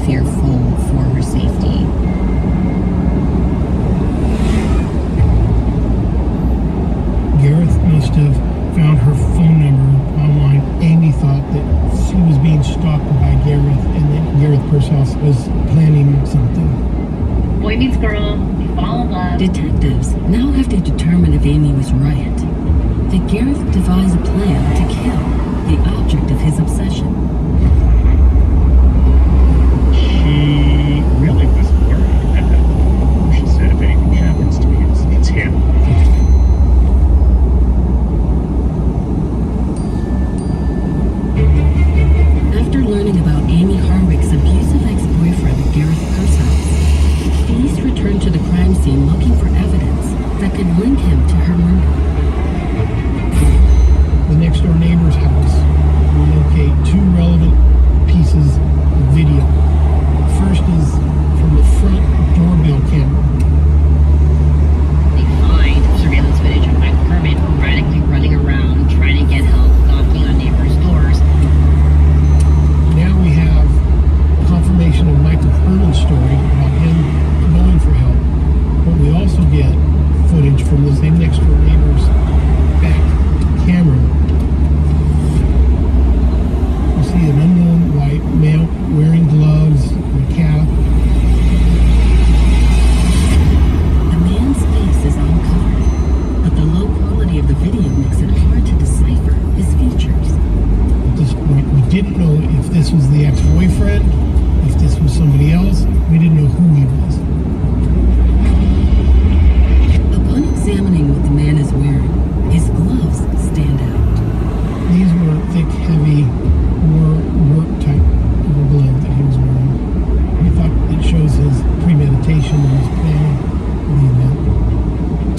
fearful for her safety. Gareth must have found her phone number online. Amy thought that she was being stalked by Gareth and that Gareth Purcell was planning something. Boy meets girl, they fall in love. Detectives now have to determine if Amy was right. Did Gareth devise a plan to kill the object of his obsession? She really was worried. She said, if anything happens to me, it's him. After learning about Amy Harwick's abusive ex-boyfriend, Gareth Purcell, police returned to the crime scene looking for evidence that could link him to her murder. The next door neighbor's house will locate two relevant pieces of video. First is from the front doorbell camera. They find surveillance footage of Michael Herman erratically running around trying to get help, knocking on neighbors' doors. Now we have confirmation of Michael Herman's story about him going for help, but we also get footage from the same next door neighbor's back camera. We see an unknown white male wearing gloves and a cap. The man's face is uncovered, but the low quality of the video makes it hard to decipher his features. At this point, we didn't know if this was the ex-boyfriend, if this was somebody else. We didn't know who he was. Upon examining what the man is wearing, his gloves stand out. These were thick, heavy, more work type of a glove that he was wearing. We thought it shows his premeditation and his planning of the event.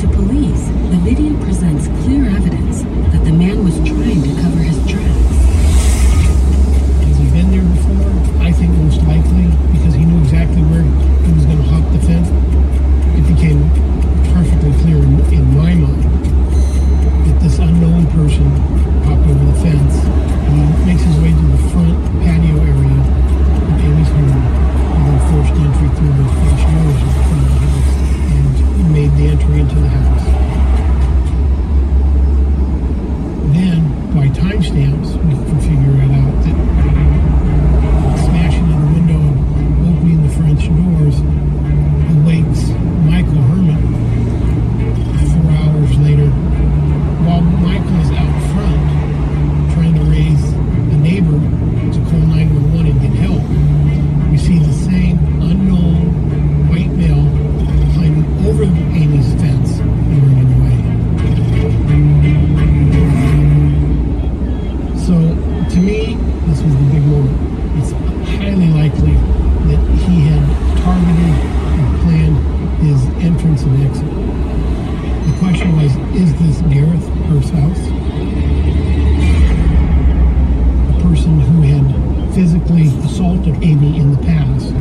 To police, the video presents clear evidence that the man was trying to cover his tracks. Has he been there before? I think most likely, because he knew exactly where he was going to hop the fence. It became perfectly clear in my mind that this unknown person hopped over the fence. He makes his way to the front patio area of Amy's home and then forced entry through the French doors in front of the house and made the entry into the house. Then, by timestamps, we can figure it out that smashing in the window and opening the French doors awakes Michael Herman 4 hours later, while Michael is out front trying to raise a neighbor to call 911 and get help. We see the same unknown white male climbing over Amy's fence and running away. So, to me, this was the big moment. It's highly likely that he had targeted and planned his entrance and exit. The question was, is this Gareth Purcell, a person who had physically assaulted Amy in the past?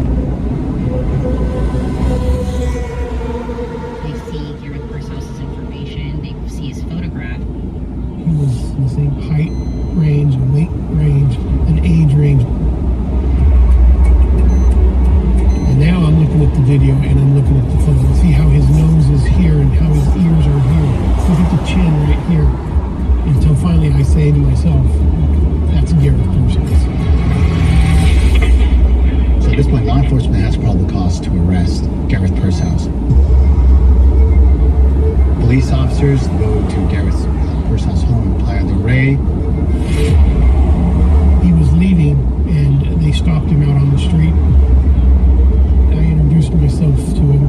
They see Gareth Purcell's information, they see his photograph. He was in the same height range, weight range, and age range. And now I'm looking at the video and I'm looking at the photo. See how his nose is here and how his ears are here. Look at the chin right here. Until finally I say to myself, that's Gareth Purcell. So at this point, law enforcement has probable cause to arrest Gareth Purcell. Police officers go to Gareth Purcell's home in Playa del Rey. He was leaving and they stopped him out on the street. I introduced myself to him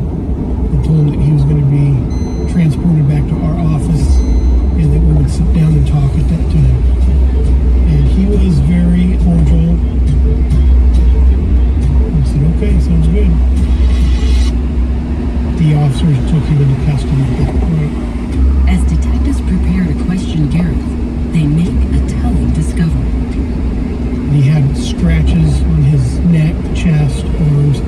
and told him that he was going to be transported back to our office and that we would sit down and talk at that time. And he was very cordial. I said, okay, sounds good. The officers took him into custody at that point. As detectives prepare to question Gareth, they make a telling discovery. He had scratches on his neck, chest, arms.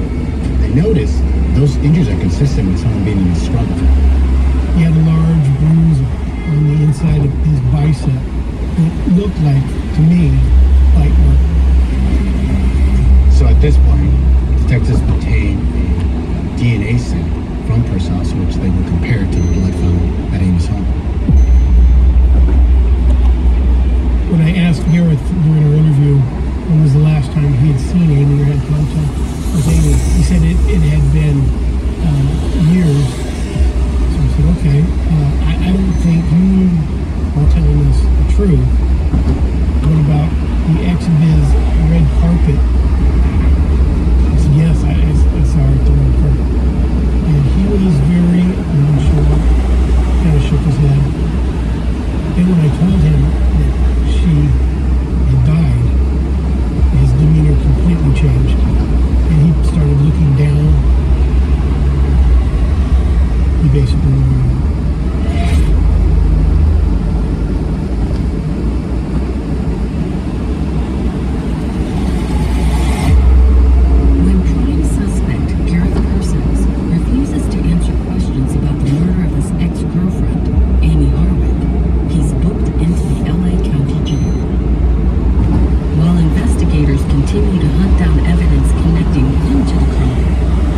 They notice those injuries are consistent with someone being in a struggle. He had a large bruise on the inside of his bicep. It looked like, to me, bite mark. So at this point, DNA sample from Purcell's, which they will compare to the blood found at Amy's home. When I asked Gareth during our interview when was the last time he had seen Amy or had contact with Amy, he said it had been years. So I said, okay, I don't think you are telling us the truth. What about the ex-biz red carpet? I said, yes, I saw her at the red carpet. And he was very nonchalant, kind of shook his head. Then when I told him that she had died, his demeanor completely changed. And he started looking down. He basically knew. When prime suspect Gareth Persons refuses to answer questions about the murder of his ex-girlfriend, Amy Harwick, he's booked into the LA County Jail. While investigators continue to hunt down evidence connecting him to the crime,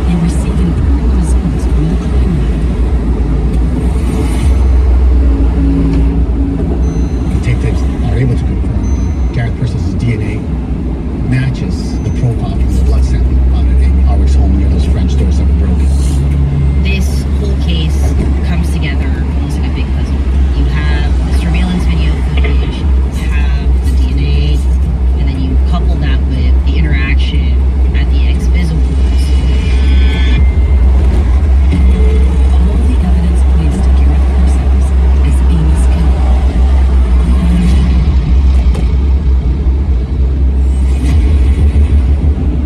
they receive important results from the crime lab. Detectives are able to confirm that Gareth Persons' DNA matches the profile from the blood sample found at Amy Harwick's home near those French doors that were broken. This whole case comes together almost like a big puzzle. You have the surveillance video footage, you have the DNA, and then you couple that with the interaction at the ex-biz awards. All the evidence points to Gareth Persons as Amy's killer.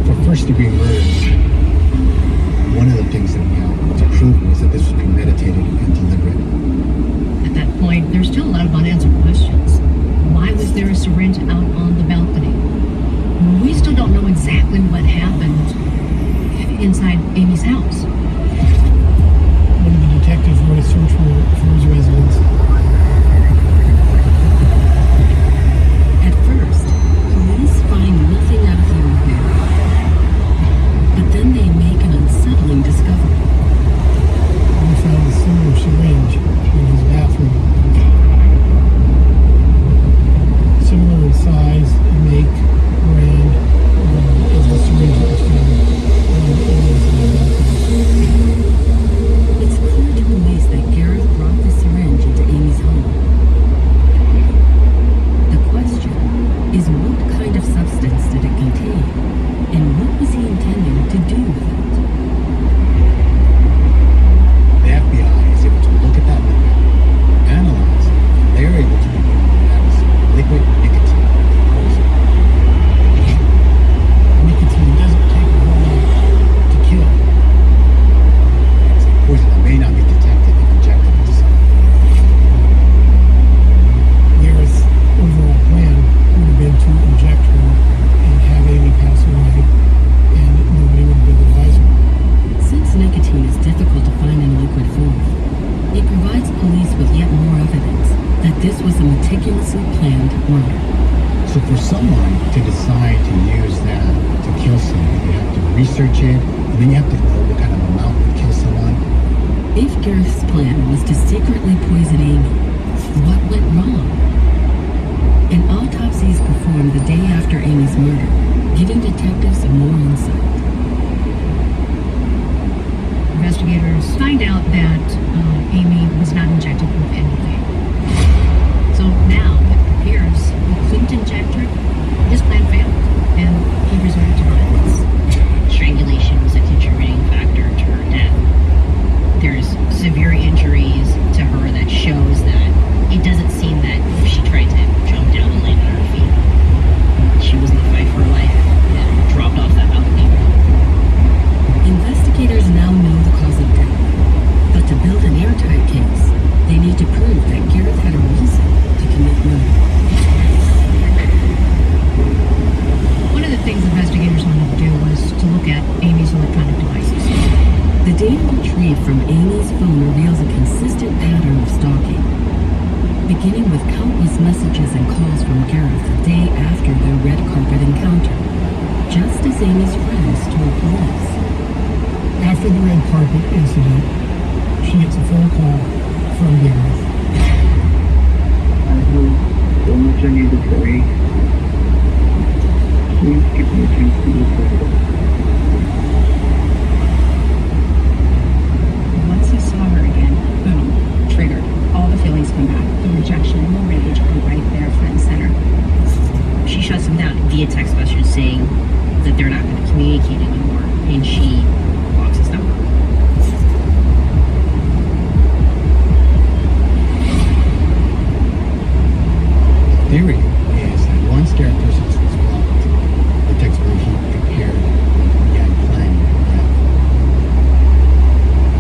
For first-degree murders, one of the things that we have to prove was that this was premeditated and deliberate. At that point, there's still a lot of unanswered questions. Why was there a syringe out on the balcony? We still don't know exactly what happened inside Amy's house. One of the detectives wrote a search warrant for his residence. At first, police find nothing out of the ordinary. But then they make an unsettling discovery. We found a similar syringe in his bathroom. Similar in size, make, brand, as the syringe that was found on the balcony. It's clear to police that Gareth brought the syringe into Amy's home. The question is, what kind of substance did it contain? And what was he intending to do with it? The FBI is able to look at that liquid, analyze it, and they're able to determine that it's liquid nicotine poison. Nicotine doesn't take a whole lot to kill. It's a poison that may not be detected if injected into someone. Gareth's overall plan would have been to inject her and have Amy pass away, and nobody would have been the wiser. Since nicotine is difficult to find in liquid form, it provides police with yet more evidence that this was a meticulously planned murder. So for someone to decide to use that to kill someone, you have to research it, and then you have to know what kind of amount would kill someone. If Gareth's plan was to secretly poison Amy, what went wrong? An autopsy is performed the day after Amy's murder, giving detectives more insight. Investigators find out that Amy was not injected with anything. So now it appears he couldn't inject her. His plan failed, and he resorted to violence. Strangulation was a contributing factor to her death. There's severe injuries to her that shows that it doesn't seem that if she tried to jump down and land on her feet, she was in the fight for her life and dropped off that balcony. Investigators now know the cause of death, but to build an airtight case, they need to prove that Gareth had a reason to commit murder. One of the things investigators wanted to do was to look at Amy's electronic devices. The data retrieved from Amy's phone reveals a consistent pattern of stalking, beginning with countless messages and calls from Gareth the day after their red carpet encounter, just as Amy's friends told police. After after the red carpet incident, she gets a phone call from Gareth. I have so much I need to say. Please give me a chance to look over it. Once he saw her again, boom, triggered. All the feelings come back. The rejection and the rage are right there, front and center. She shuts him down via text message saying that they're not going to communicate anymore, and she blocks his number. Theory is that once Gareth Persons was blocked, the text where he prepared and began planning her death.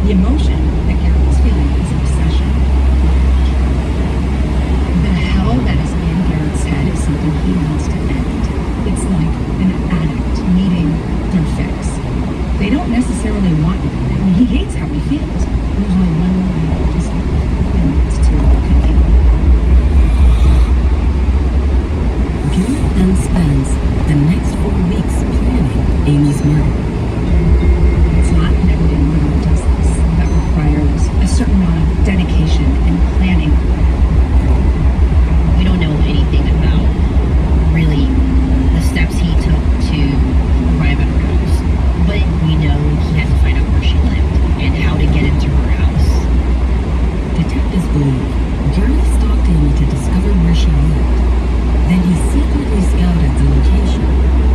The emotion that Gareth is feeling is obsession. The hell that is in Gareth's head is something he wants to end. It's like an addict needing their fix. They don't necessarily want it. I mean, he hates how he feels. There's only one way to stop it, and it's to continue. Gareth then spends the next 4 weeks planning Amy's murder. It's not an everyday murder that does this. That requires a certain amount of dedication and planning. We don't know anything about really the steps he took to arrive at her house, but we know he had to find out where she lived and how to get into her house. Detectives believe Gareth stalked Amy to discover where she lived. Then he secretly scouted the location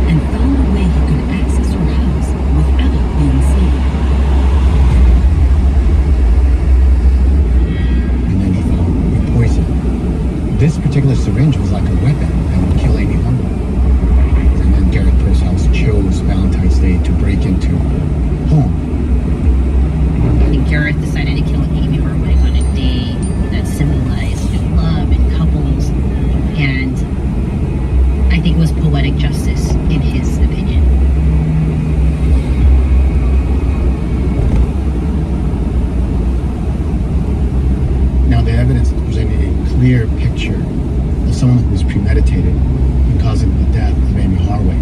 and found a way he could access her house without being seen. And then he found the poison. This particular syringe was like a weapon that would kill Amy Harwick. And then Gareth Pershouse chose Valentine's Day to break into her home. And Gareth decided to kill Amy Harwick on a day that symbolized love and couples, and I think it was poetic justice in his opinion. Now the evidence presented a clear picture of someone who was premeditated in causing the death of Amy Harwick.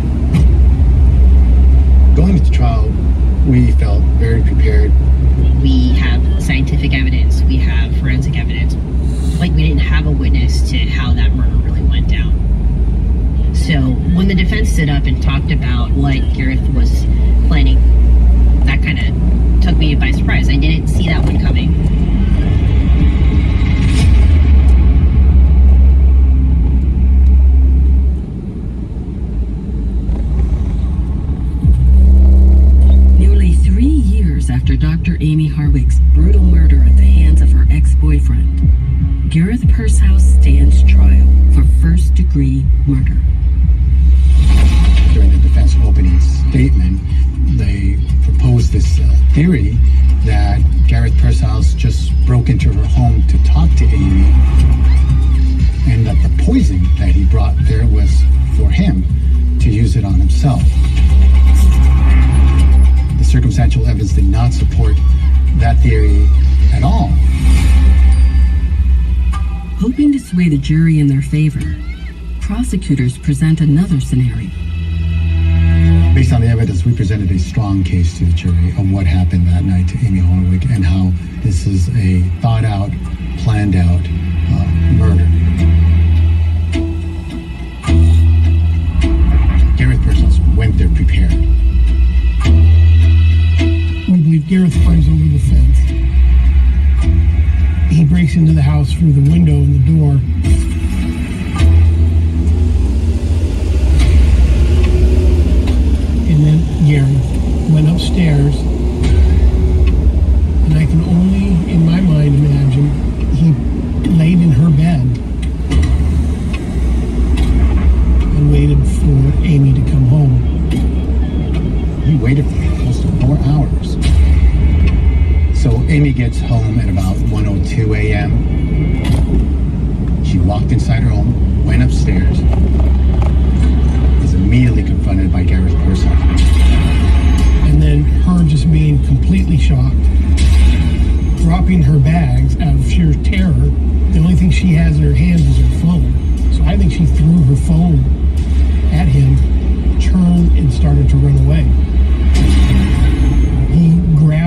Going into trial, we felt very prepared. We have scientific evidence, we have forensic evidence, but we didn't have a witness to how that murder really went down. So when the defense stood up and talked about what Gareth was planning, that kind of took me by surprise. I didn't see that one coming. Nearly 3 years after Dr. Amy Harwick's brutal murder at the hands of her ex-boyfriend, Gareth Pershouse stands trial for first-degree murder. During the defense opening statement, they proposed this theory that Gareth Pershouse just broke into her home to talk to Amy, and that the poison that he brought there was for him to use it on himself. The circumstantial evidence did not support that theory at all. Hoping to sway the jury in their favor, prosecutors present another scenario. Based on the evidence, we presented a strong case to the jury of what happened that night to Amy Harwick and how this is a thought-out, planned-out murder. Gareth Pershouse went there prepared. We believe Gareth climbs over the fence. He breaks into the house through the window and the door. And then Gareth went upstairs. And I can only, in my mind, imagine he laid in her bed and waited for Amy to come home. He waited for close to 4 hours. So Amy gets home at about 1:02 a.m. She walked inside her home, went upstairs, is immediately confronted by Gareth Pershouse. And then her just being completely shocked, dropping her bags out of sheer terror. The only thing she has in her hands is her phone. So I think she threw her phone at him, turned, and started to run away. He grabbed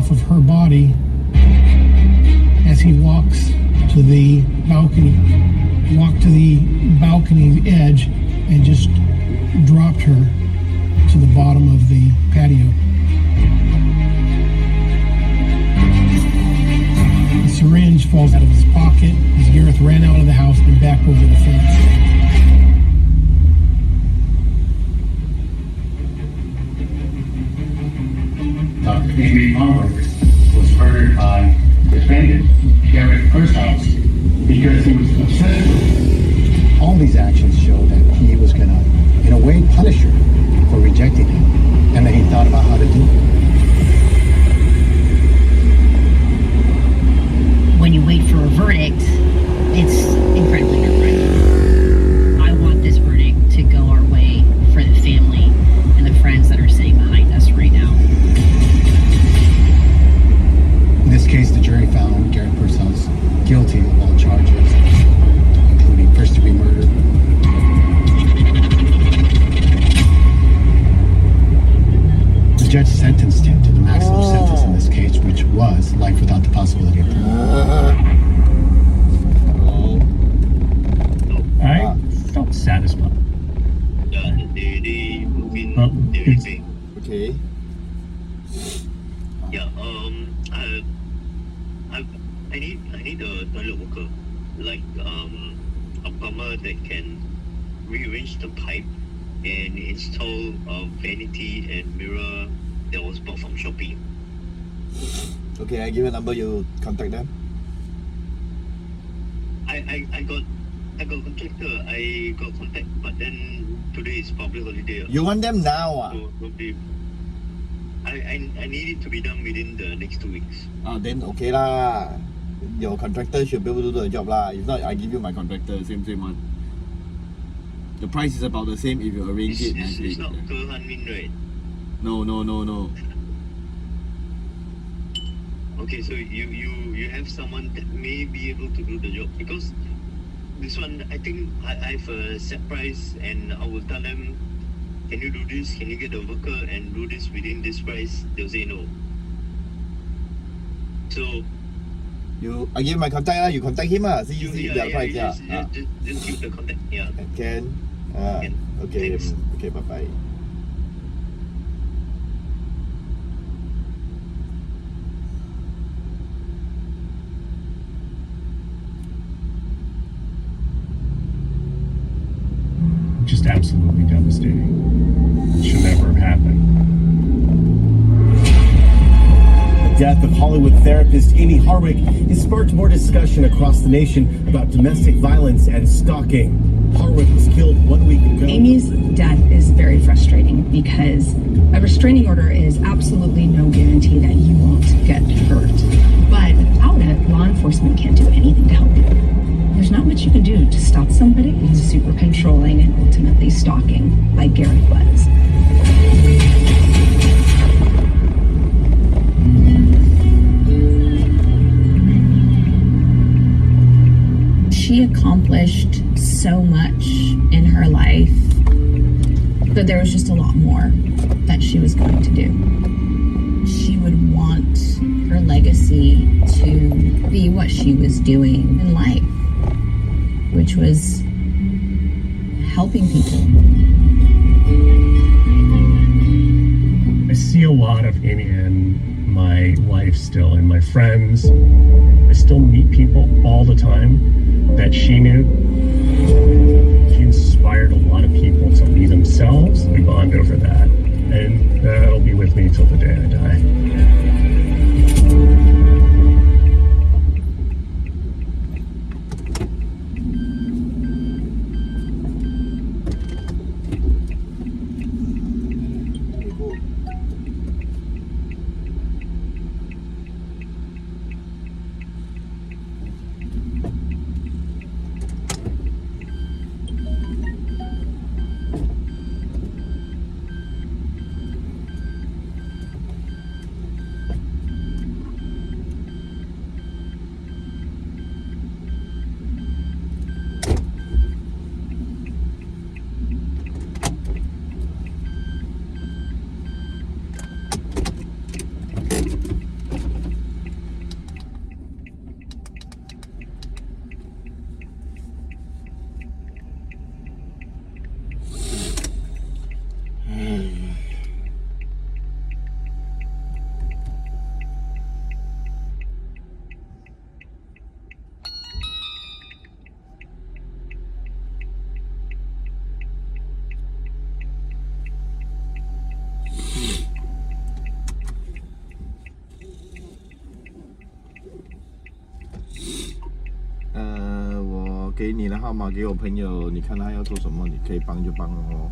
off of her body as he walks to the balcony. Walked to the balcony edge and just dropped her to the bottom of the patio. The syringe falls out of his pocket as Gareth ran out of the house and back over the fence. Amy Harwick was murdered by defendant Gareth Pershouse because he was obsessed with her. All these actions show that he was going to, in a way, punish her for rejecting him, and that he thought about how to do it. When you wait for a verdict, it's incredibly nerve-wracking. I want this verdict to go our way for the family and the friends that are sitting behind us right now. In this case, the jury found Gareth Pershouse guilty of all charges, including first-degree murder. The judge sentenced him to the maximum sentence in this case, which was life without the possibility of parole. I felt satisfied. Well, it's, Okay. Yeah, I need a toilet worker, like a plumber that can rearrange the pipe and install a vanity and mirror that was bought from Shopee. Okay, I give you a number, you contact them. I got contractor, I got contact, but then today is public holiday. You want them now? So probably I need it to be done within the next 2 weeks. Then okay lah. Your contractor should be able to do the job lah. If not, I give you my contractor, same one. The price is about the same if you arrange it nicely. It's not Ke Han Min, right? No. Okay, so you have someone that may be able to do the job, because this one, I think I have a set price, and I will tell them, can you do this? Can you get a worker and do this within this price? They'll say no. So I give you my contact lah. You contact him lah. See the price. just keep the contact. Yeah. Can. Can. Okay. Thanks. Okay. Bye. just absolutely devastating. It should never have happened. The death of Hollywood therapist Amy Harwick has sparked more discussion across the nation about domestic violence and stalking. Harwick was killed 1 week ago. Amy's death is very frustrating because a restraining order is absolutely no guarantee that you won't get hurt. But without it, law enforcement can't do anything to help you. There's not much you can do to stop somebody who's super controlling and ultimately stalking, like Gareth was. She accomplished so much in her life, but there was just a lot more that she was going to do. She would want her legacy to be what she was doing in life, which was helping people. I see a lot of Amy in my life still, in my friends. I still meet people all the time that she knew. She inspired a lot of people to be themselves. We bond over that. And that'll be with me till the day I die. 给你的号码给我朋友，你看他要做什么，你可以帮就帮哦。